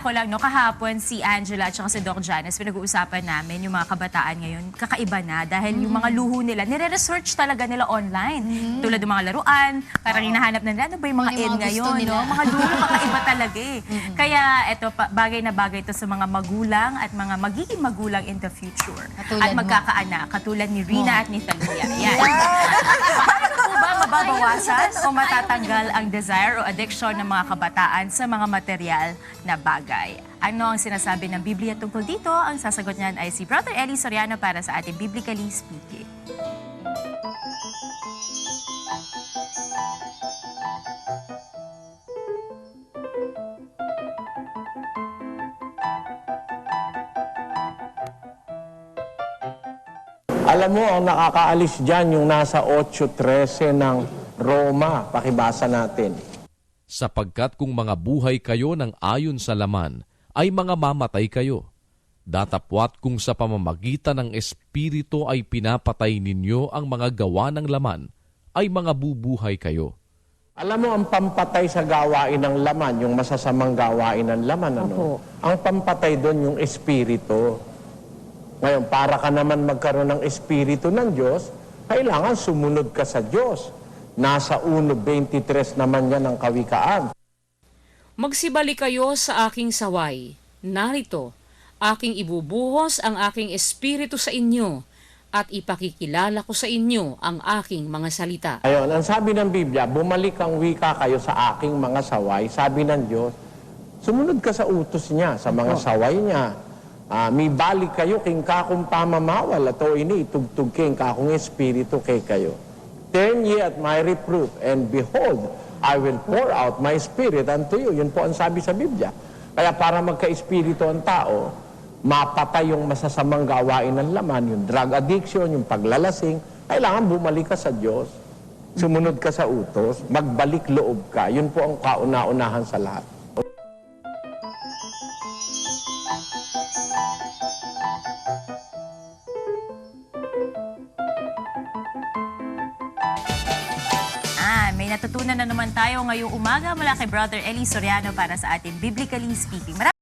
ko lang, no, kahapon si Angela at si Doc Janice, pinag-uusapan namin yung mga kabataan ngayon, kakaiba na dahil yung mga luho nila, nire-research talaga nila online. Tulad ng mga laruan, parang hinahanap na nila, ano ba yung mga Yung mga gusto ngayon, nila. no? Mga luho, kakaiba talaga eh. Kaya ito, bagay na bagay ito sa mga magulang at mga magiging magulang in the future. Katulad at mo. magkakaanak, katulad ni Rina at ni Thalia. Yan. Paano po ba mababawasan o matatanggal ang desire o addiction ng mga kabataan sa mga material na bagay? Ano ang sinasabi ng Biblia tungkol dito? Ang sasagot niyan ay si Brother Eli Soriano para sa ating Biblically Speaking. Alam mo, ang nakakaalis dyan yung nasa 8:13 ng Roma. Pakibasa natin. Sapagkat kung mga buhay kayo ng ayon sa laman, ay mga mamatay kayo. Datapwat kung sa pamamagitan ng Espiritu ay pinapatay ninyo ang mga gawa ng laman, ay mga bubuhay kayo. Alam mo, ang pampatay sa gawain ng laman, yung masasamang gawain ng laman, ano? Ang pampatay doon yung Espiritu. Ngayon, para ka naman magkaroon ng Espiritu ng Diyos, kailangan sumunod ka sa Diyos. Nasa 1:23 naman yan ang kawikaan. Magsibali kayo sa aking saway. Narito, aking ibubuhos ang aking espiritu sa inyo at ipakikilala ko sa inyo ang aking mga salita. Ayun, ang sabi ng Biblia, bumalik ang wika kayo sa aking mga saway. Sabi ng Diyos, sumunod ka sa utos niya, sa mga saway niya. May balik kayo king kakong pamamawal at o ini itugtug king kakong espiritu kay kayo. Turn ye at my reproof, and behold, I will pour out my spirit unto you. Yun po ang sabi sa Biblia. Kaya para magka-espiritu ang tao, mapatay yung masasamang gawain ng laman, yung drug addiction, yung paglalasing, kailangan bumalik ka sa Diyos, sumunod ka sa utos, magbalik loob ka. Yun po ang kauna-unahan sa lahat. May natutunan na naman tayo ngayong umaga mula kay Brother Eli Soriano para sa ating Biblically Speaking.